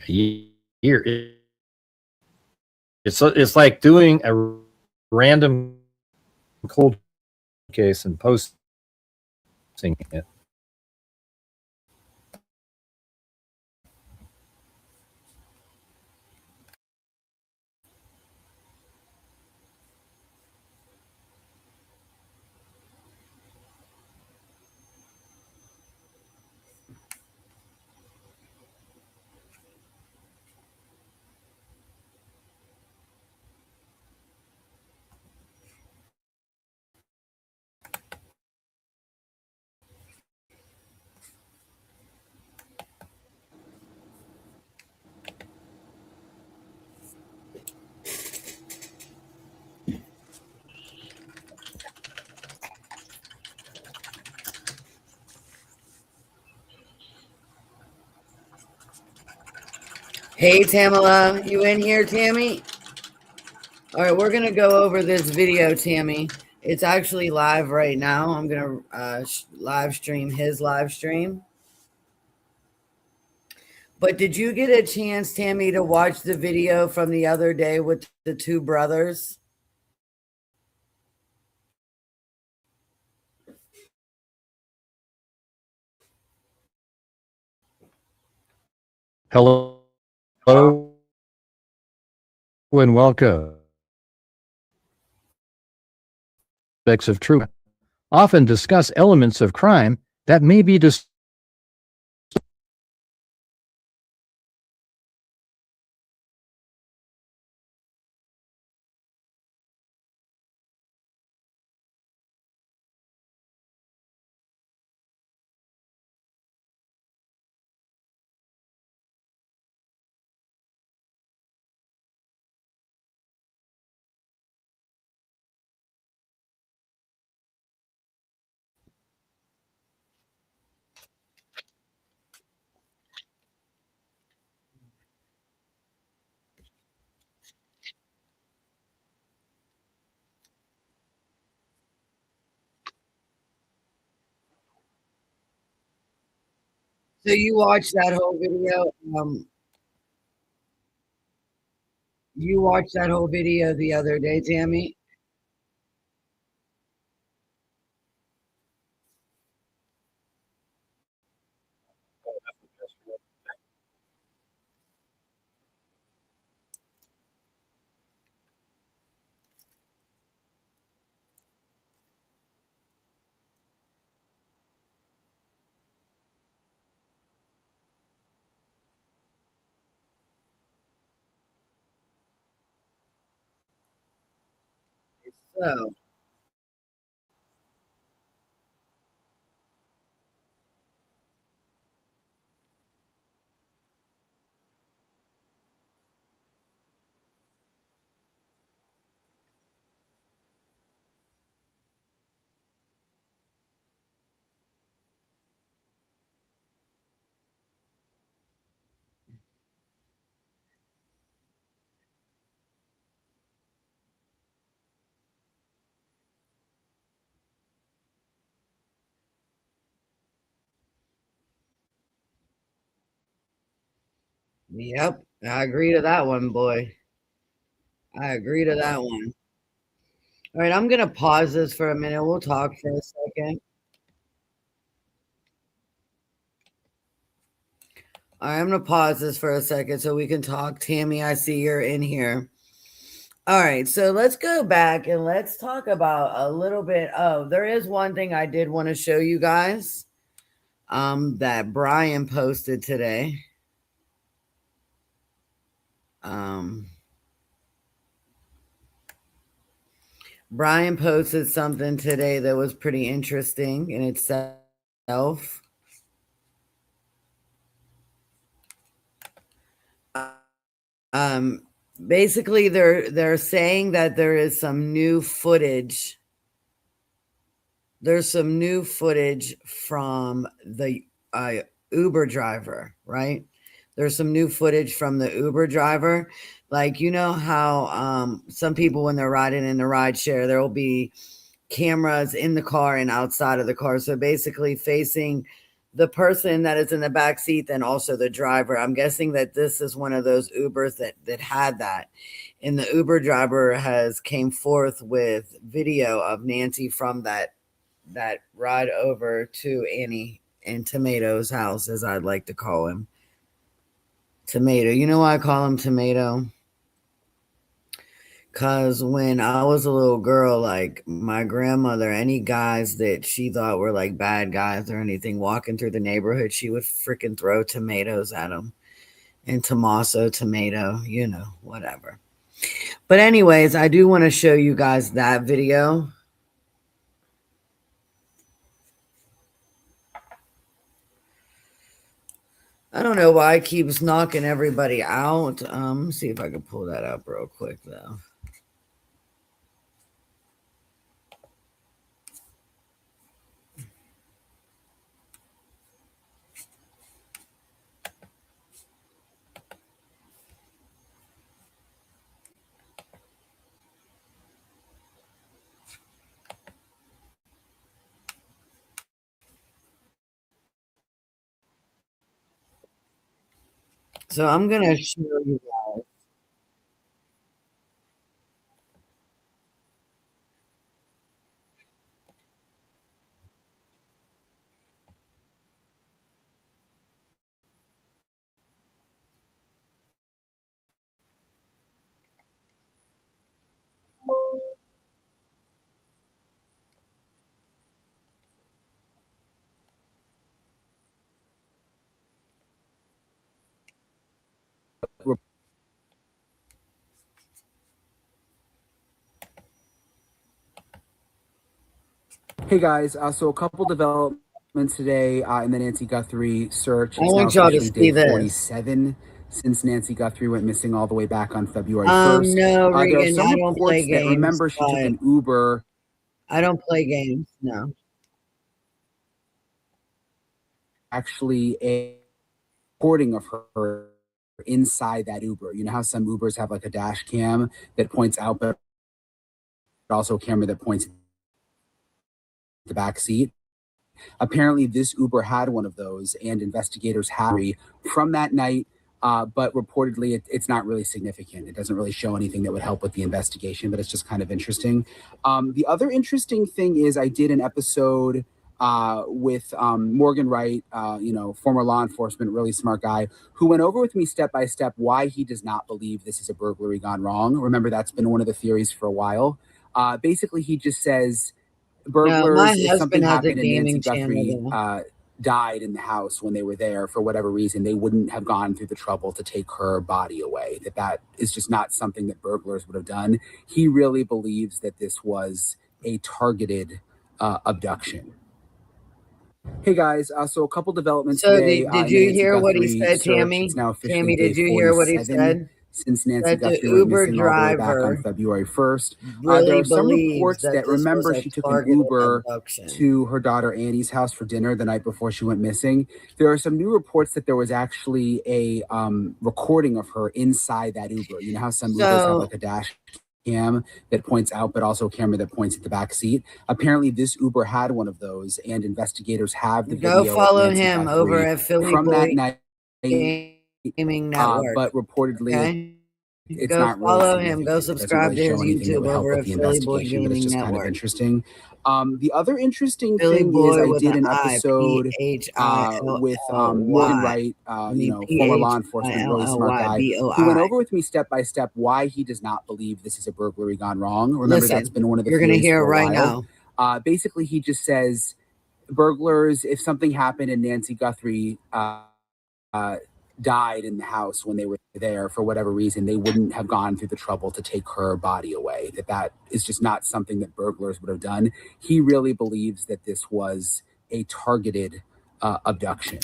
year. It's like doing a random cold case and posting it. Hey, Tamala, you in here, Tammy? All right, we're going to go over this video, Tammy. It's actually live right now. I'm going to live stream his live stream. But did you get a chance, Tammy, to watch the video from the other day with the two brothers? Hello and welcome. Aspects of truth often discuss elements of crime that may be So you watched that whole video? You watched that whole video the other day, Tammy? So, yep, I agree to that one, boy. I agree to that one. All right, I'm going to pause this for a minute. We'll talk for a second. All right, I'm going to pause this for a second so we can talk. Tammy, I see you're in here. All right, so let's go back and let's talk about a little bit. Oh, there is one thing I did want to show you guys that Brian posted today. Brian posted something today that was pretty interesting in itself. Basically, they're saying that there is some new footage. There's some new footage from the Uber driver, right? There's some new footage from the Uber driver. Like, you know how some people, when they're riding in the ride share, there will be cameras in the car and outside of the car. So basically facing the person that is in the back seat, then also the driver. I'm guessing that this is one of those Ubers that had that. And the Uber driver has came forth with video of Nancy from that ride over to Annie and Tomato's house, as I'd like to call him. Tomato. You know why I call him Tomato? Because when I was a little girl, like my grandmother, any guys that she thought were like bad guys or anything walking through the neighborhood, she would freaking throw tomatoes at them. And Tommaso, tomato, you know, whatever. But anyways, I do want to show you guys that video. I don't know why it keeps knocking everybody out. Let's see if I can pull that up real quick though. So I'm gonna show you guys. Hey guys, so a couple developments today in the Nancy Guthrie search. I It's now want y'all to officially see day this. 47 since Nancy Guthrie went missing all the way back on February 1st. No, There are Regan, some I don't play reports that games. remember she took an Uber. I don't play games. No. Actually, a recording of her inside that Uber. You know how some Ubers have like a dash cam that points out, but also a camera that points at the back seat. Apparently, this Uber had one of those, and investigators have from that night. But reportedly, it's not really significant. It doesn't really show anything that would help with the investigation, but it's just kind of interesting. The other interesting thing is I did an episode with Morgan Wright, former law enforcement, really smart guy, who went over with me step by step why he does not believe this is a burglary gone wrong. Remember, that's been one of the theories for a while. Basically, he just says burglars, if something happened and Nancy Guthrie died in the house when they were there for whatever reason, they wouldn't have gone through the trouble to take her body away. That is just not something that burglars would have done. He really believes that this was a targeted abduction. Hey guys, so a couple developments today. Did you hear what he said, Tammy? It's now officially Tammy, did you hear what he said? Since Nancy Guthrie went missing all the way back on February 1st. There are some reports that remember she took an Uber to her daughter Annie's house for dinner the night before she went missing. There are some new reports that there was actually a recording of her inside that Uber. You know how some Ubers have like a dash cam that points out, but also a camera that points at the back seat. Apparently, this Uber had one of those, and investigators have the video. Go follow him over at Philly from Boy that night. Gaming Network. But reportedly, it's go not follow really him. Go subscribe to his YouTube over at Philly Boy Gaming just Network. Kind of interesting. The other interesting thing is I did an episode with Morgan Wright, former law enforcement, really smart guy, who went over with me step by step why he does not believe this is a burglary gone wrong. Remember, that's been one of the you're going to hear right now. Basically, he just says burglars, if something happened and Nancy Guthrie died in the house when they were there for whatever reason, they wouldn't have gone through the trouble to take her body away. That is just not something that burglars would have done. He really believes that this was a targeted abduction.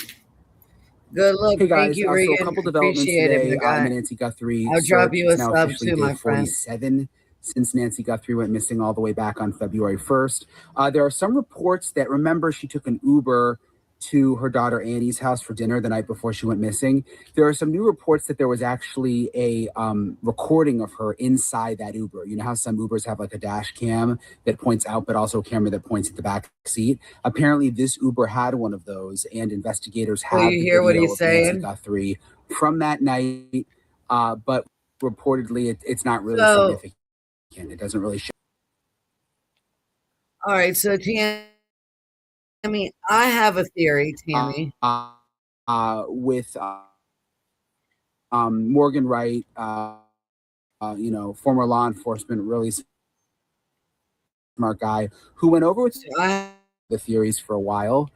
Good luck. Hey guys, thank you, Regan. So a couple developments today in the Nancy Guthrie I'll drop you a now sub officially too, day my friend. 47 since Nancy Guthrie went missing all the way back on February 1st. There are some reports that remember she took an Uber to her daughter Annie's house for dinner the night before she went missing. There are some new reports that there was actually a recording of her inside that Uber. You know how some Ubers have like a dash cam that points out, but also a camera that points at the back seat. Apparently, this Uber had one of those, and investigators So have you the hear what video he's of Nancy saying? Guthrie from that night. But reportedly, it's not really So, significant. It doesn't really show. all right. So Tammy, I have a theory, Tammy. With Morgan Wright, former law enforcement, really smart guy who went over with So I the theories for a while.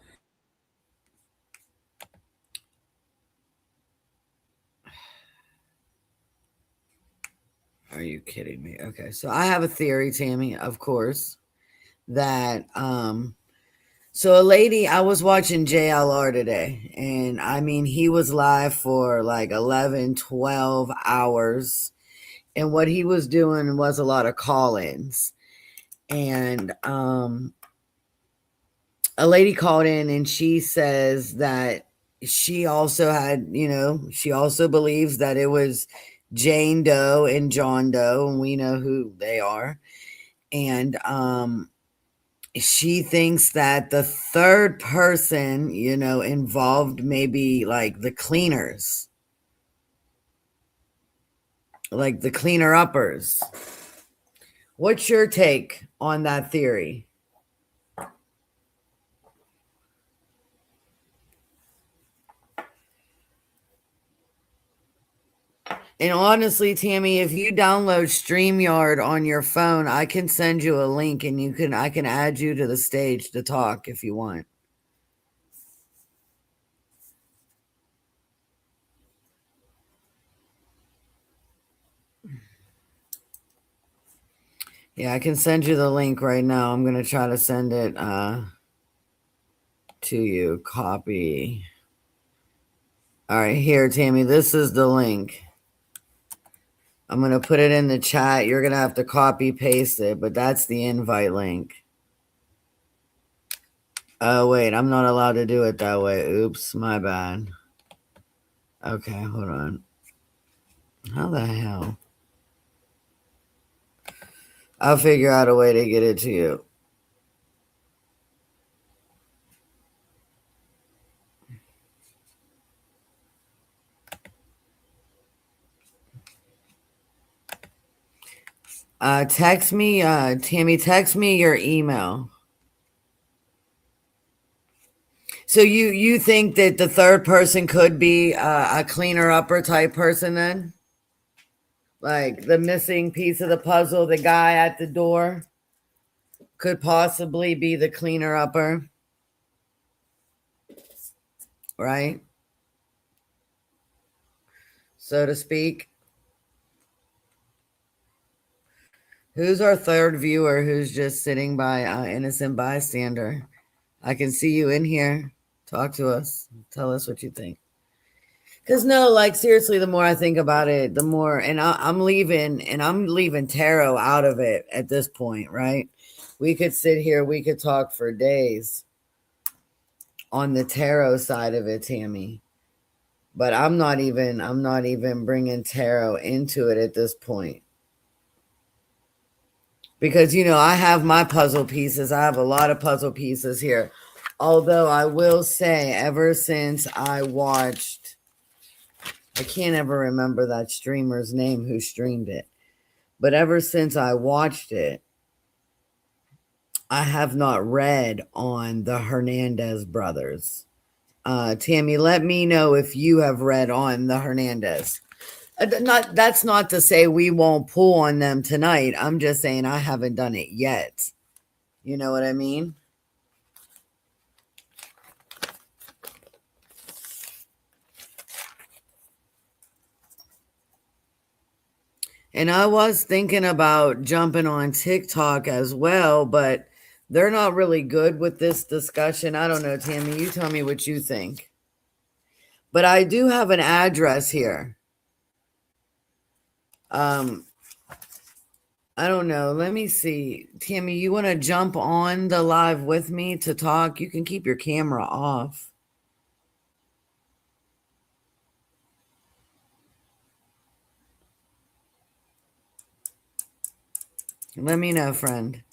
Are you kidding me? Okay. So I have a theory, Tammy, of course, that so a lady, I was watching JLR today, and I mean he was live for like 11, 12 hours. And what he was doing was a lot of call-ins. And a lady called in and she says that she also had, she also believes that it was Jane Doe and John Doe, and we know who they are. And she thinks that the third person, involved maybe like the cleaners, like the cleaner uppers. What's your take on that theory? And honestly, Tammy, if you download StreamYard on your phone, I can send you a link and I can add you to the stage to talk if you want. Yeah, I can send you the link right now. I'm going to try to send it to you. Copy. All right, here, Tammy, this is the link. I'm going to put it in the chat. You're going to have to copy paste it, but that's the invite link. Oh, wait, I'm not allowed to do it that way. Oops, my bad. Okay, hold on. How the hell? I'll figure out a way to get it to you. Text me, Tammy, text me your email. So you think that the third person could be a cleaner upper type person then? Like the missing piece of the puzzle, the guy at the door could possibly be the cleaner upper, right? So to speak. Who's our third viewer who's just sitting by innocent bystander? I can see you in here. Talk to us. Tell us what you think. Because no, like seriously, the more I think about it, the more, and I'm leaving tarot out of it at this point, right? We could sit here, we could talk for days on the tarot side of it, Tammy. But I'm not even bringing tarot into it at this point. Because, I have my puzzle pieces. I have a lot of puzzle pieces here. Although I will say, ever since I watched, I can't ever remember that streamer's name who streamed it. But ever since I watched it, I have not read on the Hernandez brothers. Tammy, let me know if you have read on the Hernandez. That's not to say we won't pull on them tonight. I'm just saying I haven't done it yet. You know what I mean? And I was thinking about jumping on TikTok as well, but they're not really good with this discussion. I don't know, Tammy. You tell me what you think. But I do have an address here. I don't know. Let me see. Tammy, you want to jump on the live with me to talk? You can keep your camera off. Let me know, friend.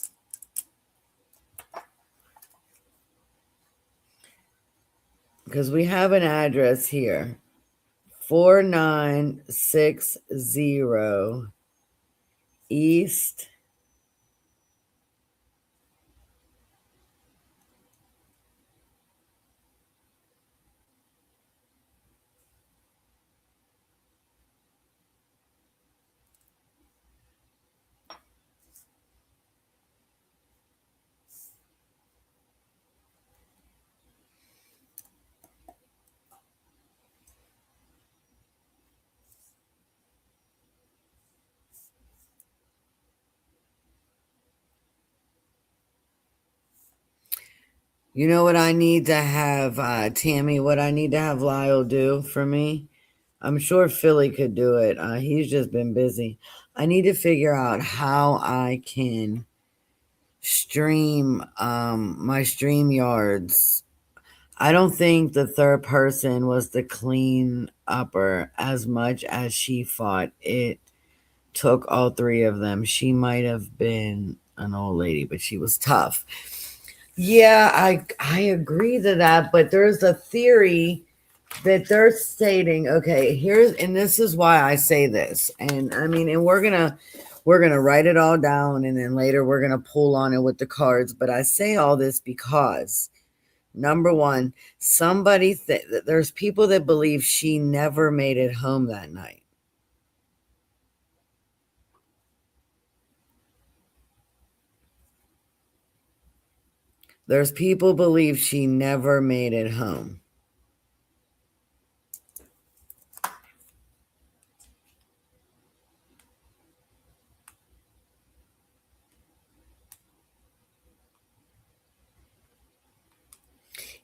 Because we have an address here. 4960 East. You know what I need to have, Tammy, what I need to have Lyle do for me? I'm sure Philly could do it. He's just been busy. I need to figure out how I can stream my stream yards. I don't think the third person was the clean upper as much as she fought. It took all three of them. She might have been an old lady, but she was tough. Yeah, I agree to that, but there's a theory that they're stating, okay, here's, and this is why I say this. And I mean, and we're gonna write it all down, and then later we're gonna pull on it with the cards. But I say all this because number one, there's people that believe she never made it home that night. There's people believe she never made it home.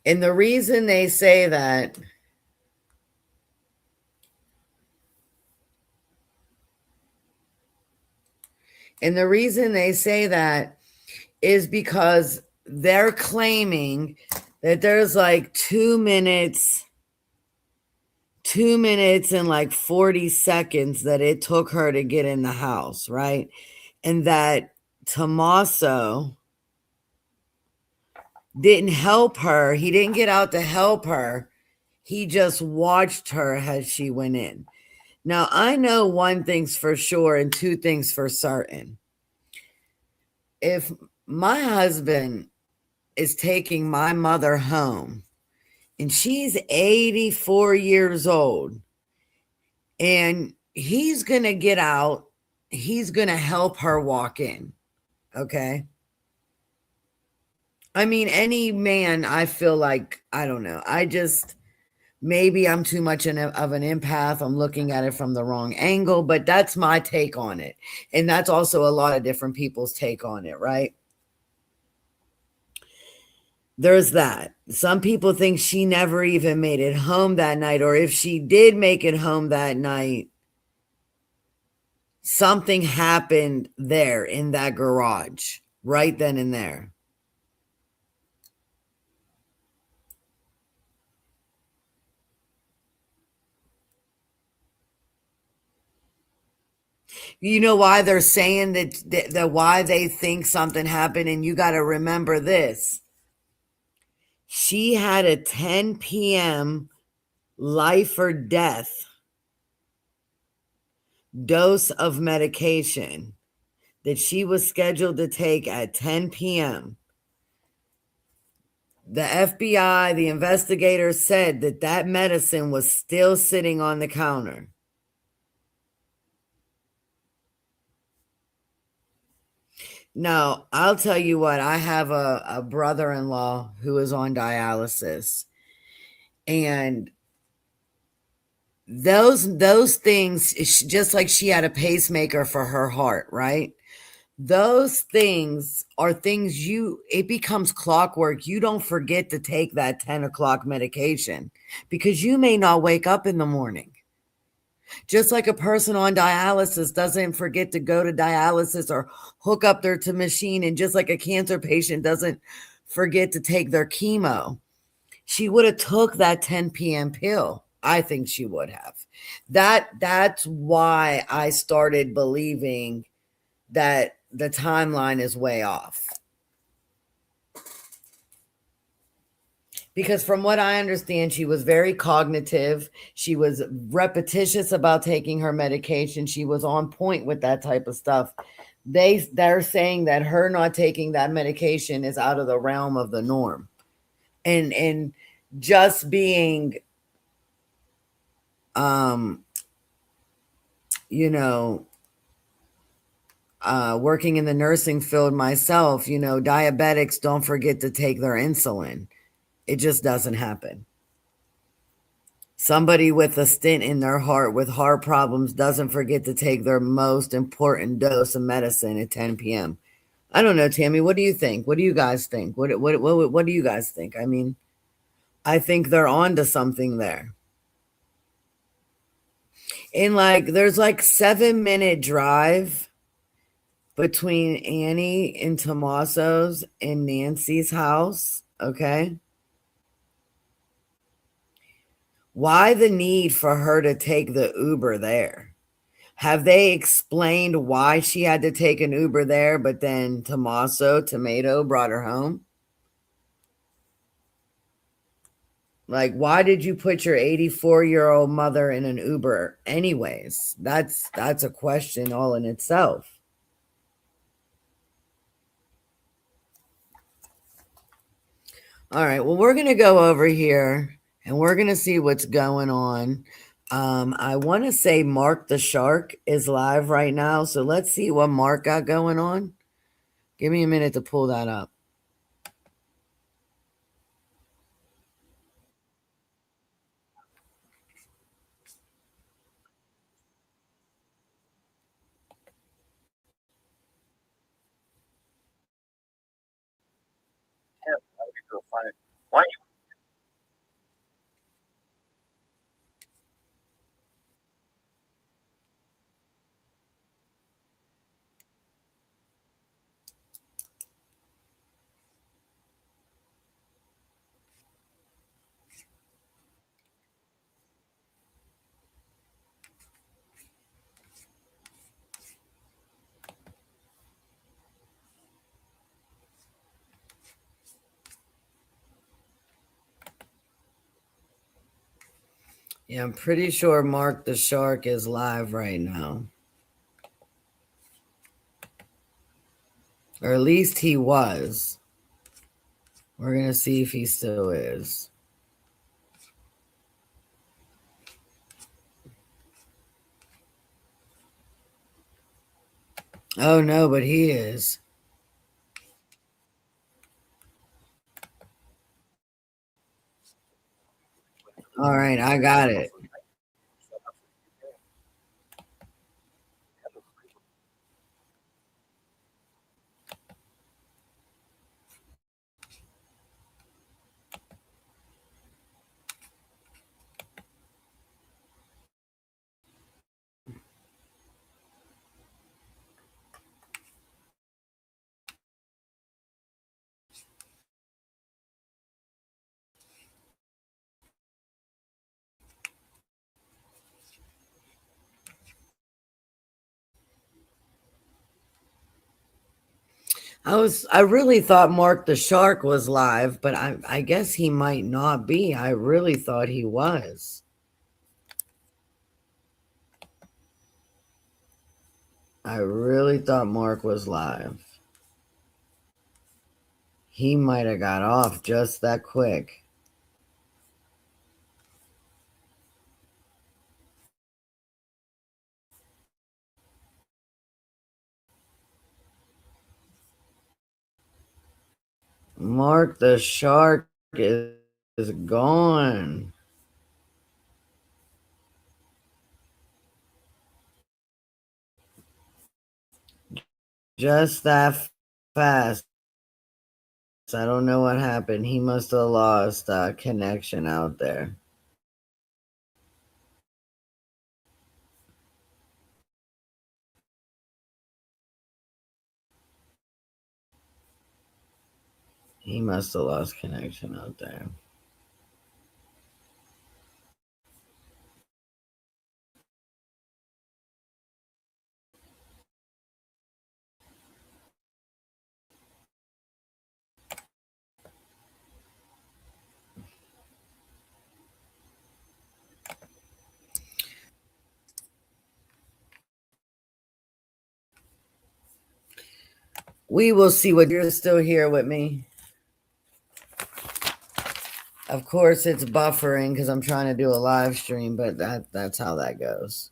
And the reason they say that is because they're claiming that there's like 2 minutes and like 40 seconds that it took her to get in the house, right? And that Tommaso didn't help her. He didn't get out to help her. He just watched her as she went in. Now, I know one thing's for sure and two things for certain. If my husband is taking my mother home and she's 84 years old and he's going to get out, he's going to help her walk in. Okay. I mean, any man, I feel like, I don't know. Maybe I'm too much of an empath. I'm looking at it from the wrong angle, but that's my take on it. And that's also a lot of different people's take on it, right? There's that. Some people think she never even made it home that night, or if she did make it home that night, something happened there in that garage right then and there. You know why they're saying that why they think something happened, and you got to remember this. She had a 10 p.m. life or death dose of medication that she was scheduled to take at 10 p.m. The FBI, the investigators said that medicine was still sitting on the counter. Now, I'll tell you what, I have a brother-in-law who is on dialysis. And those things, just like she had a pacemaker for her heart, right? Those things are things it becomes clockwork. You don't forget to take that 10 o'clock medication because you may not wake up in the morning. Just like a person on dialysis doesn't forget to go to dialysis or hook up their machine. And just like a cancer patient doesn't forget to take their chemo. She would have took that 10 p.m. pill. I think she would have. That's why I started believing that the timeline is way off. Because from what I understand, she was very cognitive. She was repetitious about taking her medication. She was on point with that type of stuff. They're saying that her not taking that medication is out of the realm of the norm. And just being you know, working in the nursing field myself, diabetics don't forget to take their insulin. It just doesn't happen. Somebody with a stent in their heart with heart problems doesn't forget to take their most important dose of medicine at 10 p.m. I don't know, Tammy. What do you think? What do you guys think? What do you guys think? I mean, I think they're on to something there. And there's 7-minute drive between Annie and Tommaso's and Nancy's house. Okay. Why the need for her to take the Uber there? Have they explained why she had to take an Uber there, but then Tomato brought her home? Why did you put your 84-year-old mother in an Uber anyways? That's a question all in itself. All right, well, we're going to go over here and we're going to see what's going on. I want to say Mark the Shark is live right now. So let's see what Mark got going on. Give me a minute to pull that up. Why? Yeah, I'm pretty sure Mark the Shark is live right now. Or at least he was. We're going to see if he still is. Oh, no, but he is. All right, I got it. I really thought Mark the Shark was live, but I guess he might not be. I really thought he was. I really thought Mark was live. He might have got off just that quick. Mark the Shark is gone. Just that fast. I don't know what happened. He must have lost connection out there. He must have lost connection out there. We will see what you're still here with me. Of course, it's buffering because I'm trying to do a live stream, but that's how that goes.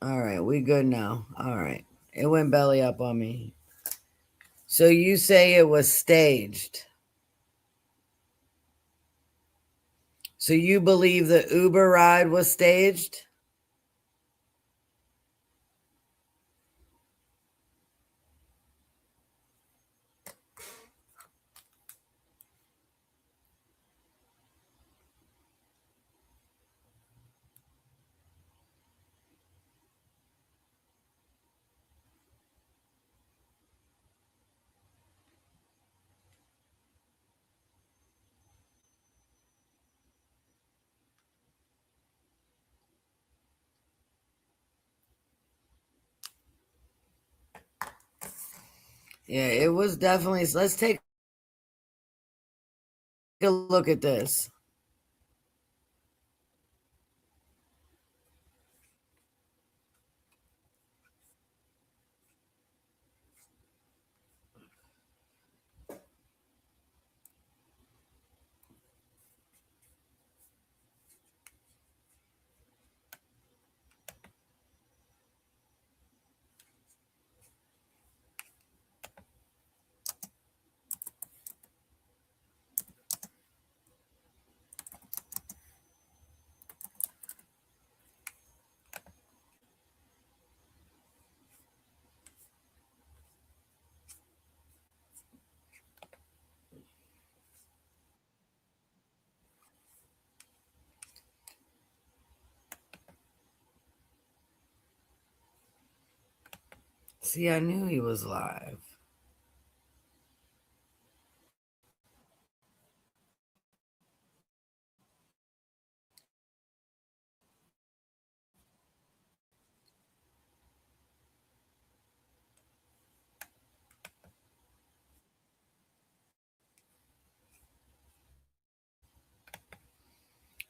All right, we good now. All right. It went belly up on me. So you say it was staged. So you believe the Uber ride was staged? Yeah, it was definitely. Let's take a look at this. See, I knew he was live.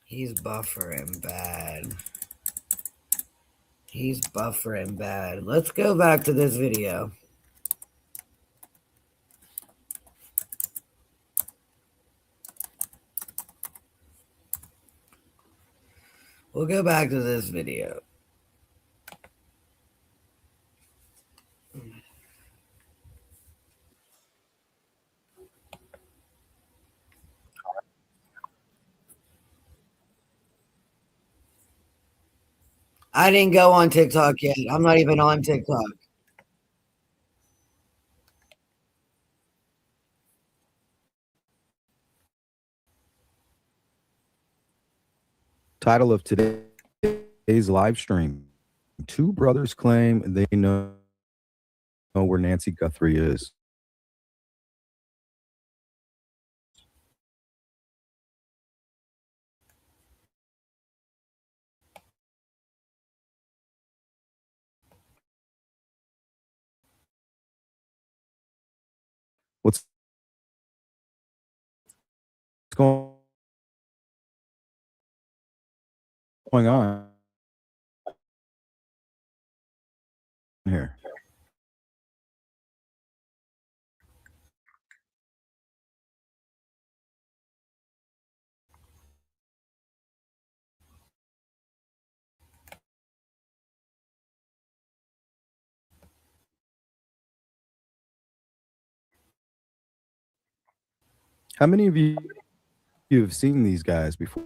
He's buffering bad. He's buffering bad. Let's go back to this video. We'll go back to this video. I didn't go on TikTok yet. I'm not even on TikTok. Title of today's live stream: Two brothers claim they know where Nancy Guthrie is. What's going on? here. How many of you have seen these guys before?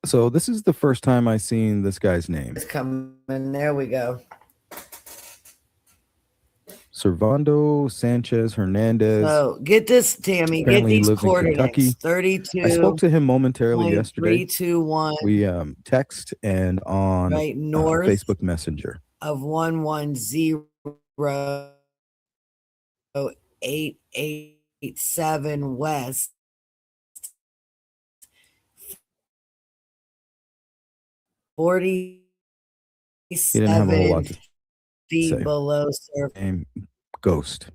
So this is the first time I seen this guy's name. It's coming. There we go. Servando Sanchez Hernandez. So get this, Tammy. Get Apparently he these lives in Kentucky. coordinates. I spoke 32.321 to him momentarily yesterday. We text and on right north Facebook Messenger. of 110.887 west. He didn't have a whole lot 47 to feet say. below surface. Name Ghost.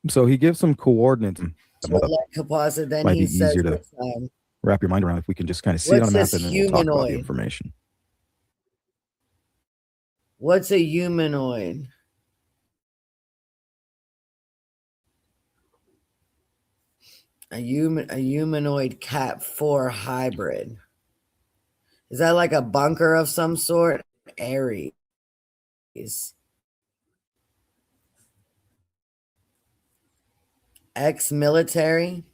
So he gives some coordinates. Composite. Then Might he be says, easier to wrap your mind around if we can just kind of see it on what's a map this and then we'll talk about the humanoid? information. What's a humanoid? A humanoid Cat 4 hybrid. Is that like a bunker of some sort? Aries. Ex-military.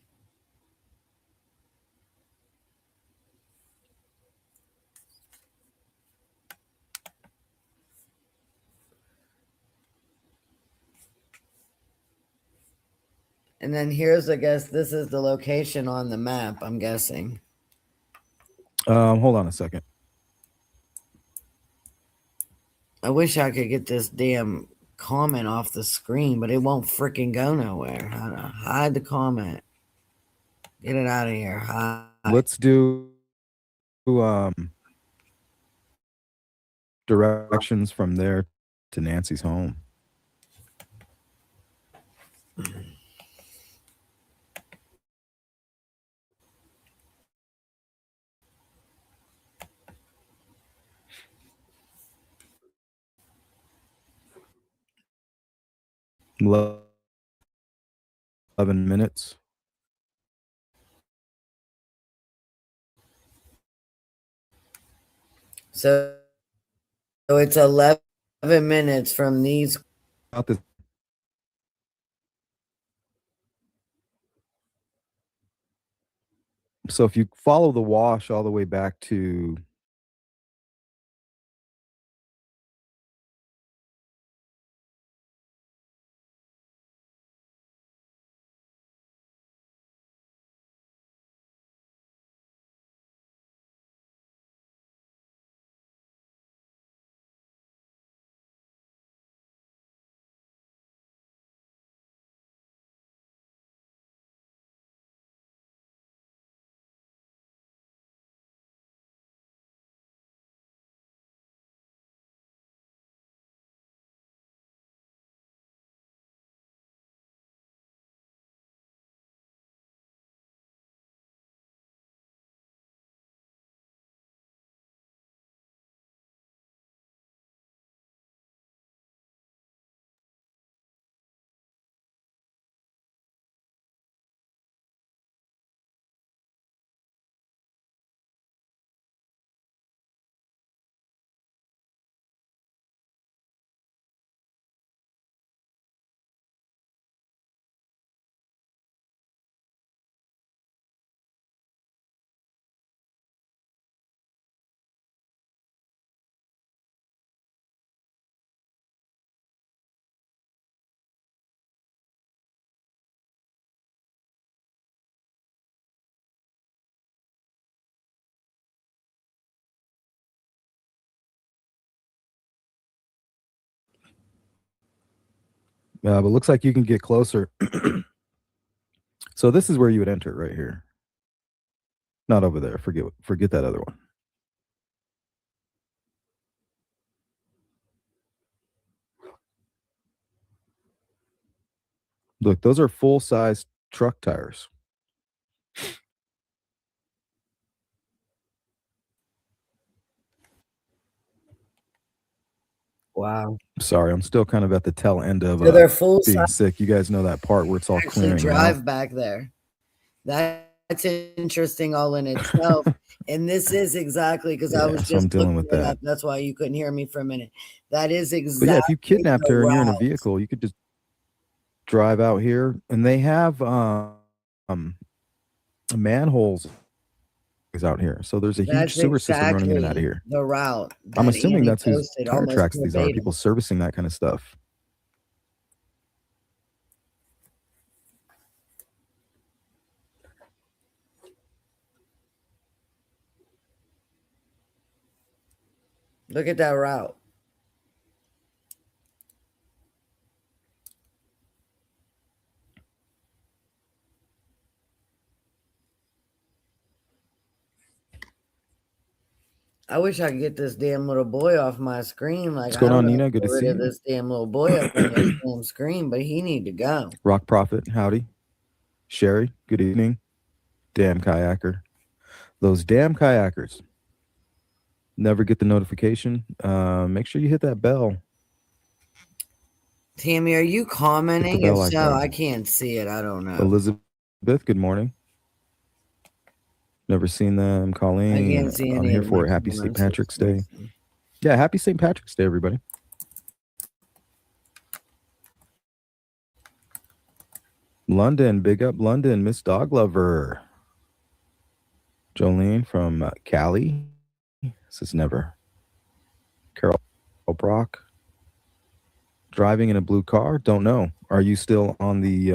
And then here's, I guess, this is the location on the map, I'm guessing. Hold on a second. I wish I could get this damn comment off the screen, but it won't freaking go nowhere. Hide the comment. Get it out of here. Hide. Let's do directions from there to Nancy's home. Lo- 11 minutes. So it's 11 minutes from these. About this. So if you follow the wash all the way back to But looks like you can get closer. So this is where you would enter right here. Not over there. Forget that other one. Look, those are full-size truck tires. Wow. Sorry, I'm still kind of at the tail end of So they're full being size. sick. You guys know that part where it's all Actually clearing drive out. back there. That's interesting all in itself. And this is exactly because I Yeah, was so I'm just dealing looking with it that. up. That's why you couldn't hear me for a minute. That is But yeah, if you exactly kidnapped the her and you're in a route. vehicle, you could just drive out here, and they have manholes out here. So there's a huge That's sewer system running in and out of exactly here. the route I'm that assuming Annie that's whose posted tire almost tracks these are. verbatim. People servicing that kind of stuff. Look at that route. I wish I could get this damn little boy off my screen. Like, What's I going don't on, know Nina? how to Good get to rid see of you. this damn little boy up on this damn screen, but he need to go. Rock Prophet, howdy. Sherry, good evening. Damn kayaker. Those damn kayakers. Never get the notification. Make sure you hit that bell. Tammy, are you commenting? bell If so, icon. I can't see it. I don't know. Elizabeth, good morning. Never seen them. I Colleen, can't see I'm any here of for my it. Happy St. comments. Patrick's Day. Yeah, happy St. Patrick's Day, everybody. London, big up London, Miss Dog Lover. Jolene from Cali. This is never. Carol Brock. Driving in a blue car? Don't know. Are you still on the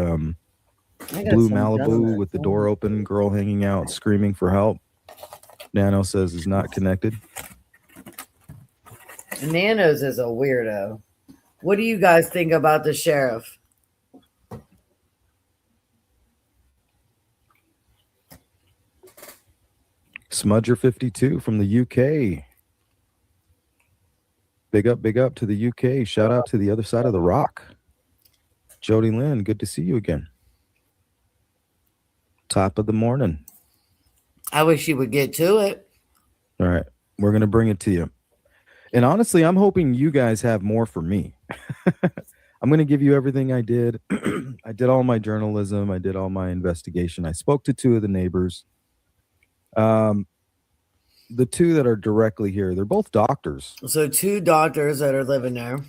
blue Malibu with the door open, girl hanging out, screaming for help? Nano says is not connected. Nanos is a weirdo. What do you guys think about the sheriff? Smudger52 from the UK. Big up to the UK. Shout out to the other side of the rock. Jody Lynn, good to see you again. Top of the morning. I wish you would get to it. All right. We're going to bring it to you. And honestly, I'm hoping you guys have more for me. I'm going to give you everything I did. I did all my journalism. I did all my investigation. I spoke to two of the neighbors. The two that are directly here, they're both doctors. So 2 doctors that are living there.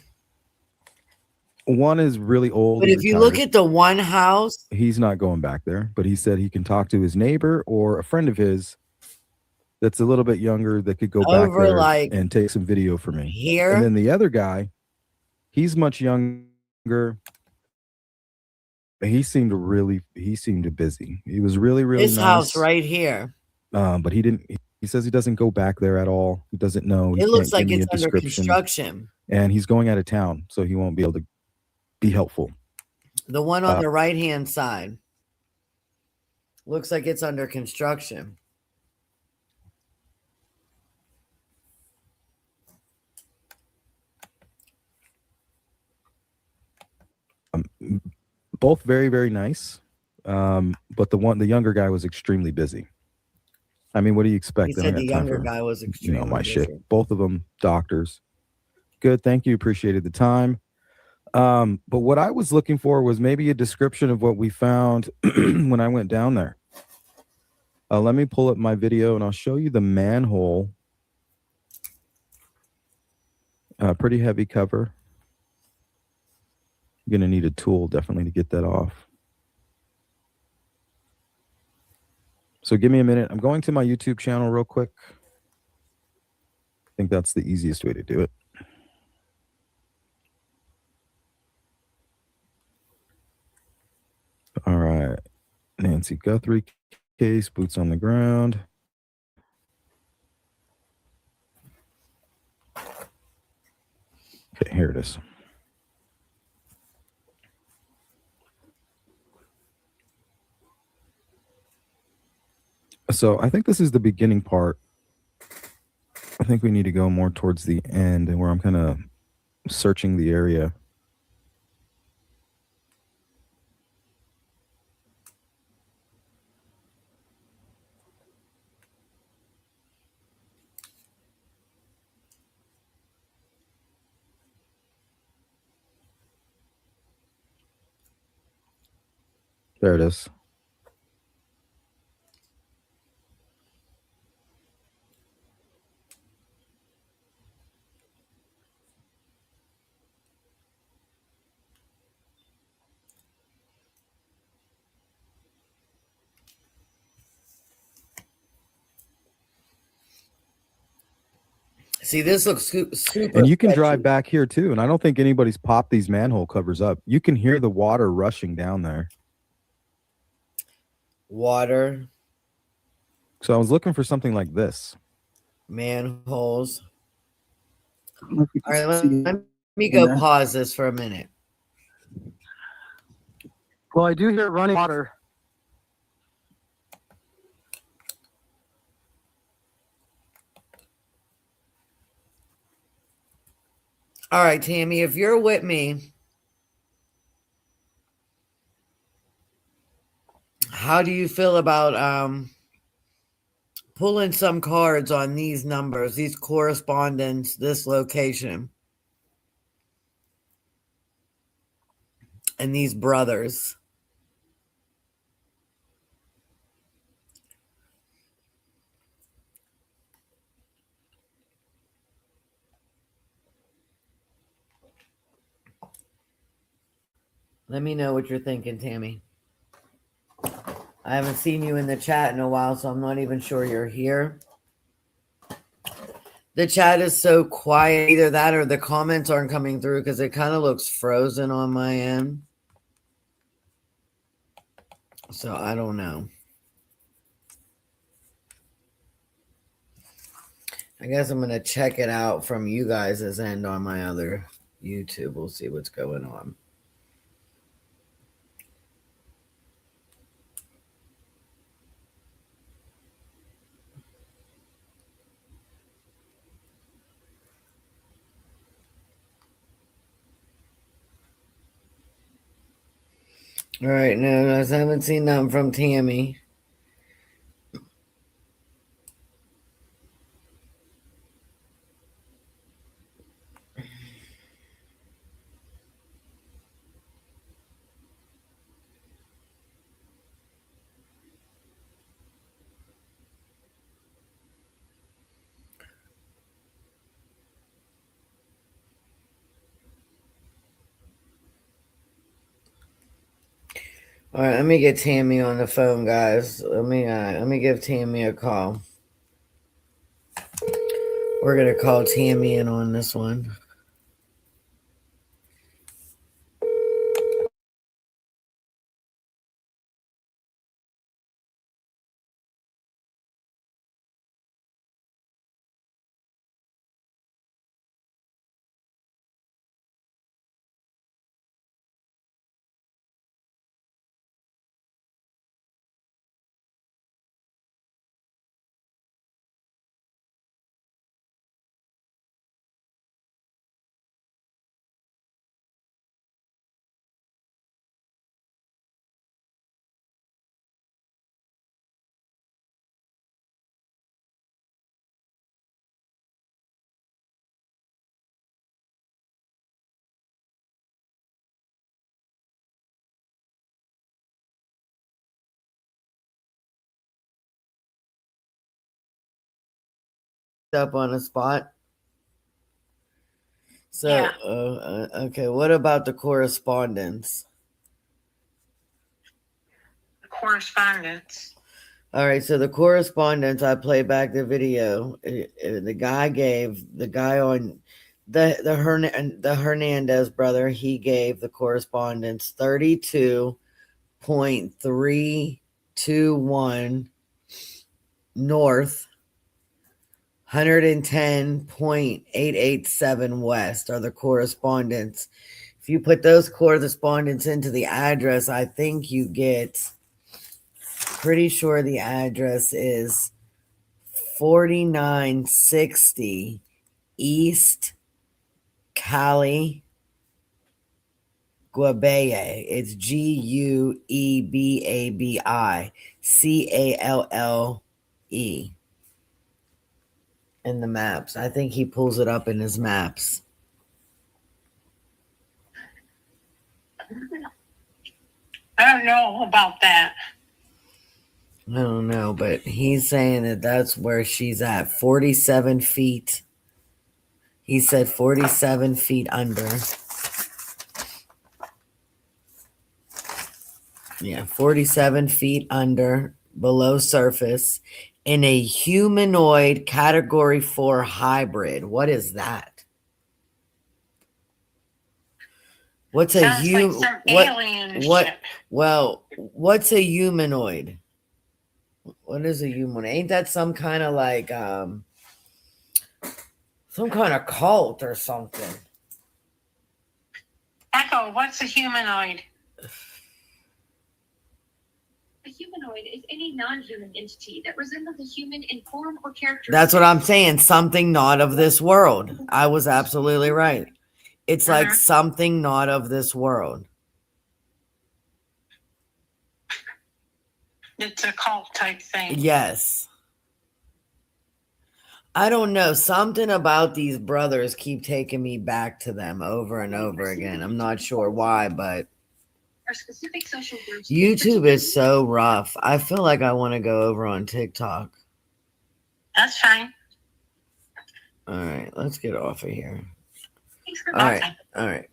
One is really old. But if you look at the one house, he's not going back there, but he said he can talk to his neighbor or a friend of his that's a little bit younger that could go back over there like and take some video for me. here, And then the other guy, he's much younger. He seemed busy. He was really this nice. house right here. But he didn't. He says he doesn't go back there at all. He doesn't know. He It looks can't like give me it's a under description. construction. And he's going out of town, so he won't be able to be helpful. The one on the right hand side looks like it's under construction. Both very nice, but the younger guy was extremely busy. I mean, what do you expect? He They don't said the got time younger for, guy was extremely my busy. shit. Both of them doctors. Good, thank you. Appreciated the time. But what I was looking for was maybe a description of what we found when I went down there. Let me pull up my video and I'll show you the manhole. Pretty heavy cover. You're going to need a tool definitely to get that off. So give me a minute. I'm going to my YouTube channel real quick. I think that's the easiest way to do it. All right. Nancy Guthrie case, boots on the ground. Okay, here it is. So I think this is the beginning part. I think we need to go more towards the end and where I'm kind of searching the area. There it is. See, this looks super. And you can sketchy. drive back here too. And I don't think anybody's popped these manhole covers up. You can hear the water rushing down there. Water, So I was looking for something like this. manholes. I don't know if you All can right, see let me in go there. pause this for a minute. Well, I do hear running water. All right, Tammy, if you're with me, how do you feel about pulling some cards on these numbers, these correspondence, this location, and these brothers? Let me know what you're thinking, Tammy. I haven't seen you in the chat in a while, so I'm not even sure you're here. The chat is so quiet. Either that or the comments aren't coming through because it kind of looks frozen on my end. So I don't know. I guess I'm going to check it out from you guys' end on my other YouTube. We'll see what's going on. All right, no, I haven't seen nothing from Tammy. All right, let me get Tammy on the phone, guys. Let me give Tammy a call. We're gonna call Tammy in on this one. Up on the spot. So, Yeah. Okay, what about the correspondence? Correspondence. All right, so the correspondence, I played back the video. The guy gave the guy on the Hernandez brother. He gave the correspondence 32.321 north, 110.887 west are the correspondence. If you put those correspondence into the address, I think you get pretty sure the address is 4960 East Cali Guabaye. It's Guebabi in the maps. I think he pulls it up in his maps. I don't know about that. I don't know, but he's saying that that's where she's at. 47 feet. He said 47 feet under. Yeah, 47 feet under, below surface, in a humanoid category 4 hybrid. What is that? What's a Sounds like some alien shit. Well, what's a humanoid? What is a humanoid? Ain't that some kind of like some kind of cult or something? Echo, what's a humanoid? A humanoid is any non-human entity that resembles a human in form or character. That's what I'm saying. Something not of this world. I was absolutely right. It's like something not of this world. It's a cult type thing. Yes. I don't know. Something about these brothers keep taking me back to them over and over again. I'm not sure why, but Are specific social groups. YouTube is so rough. I feel like I want to go over on TikTok. That's fine. All right, let's get off of here. Thanks for All right, watching. all right.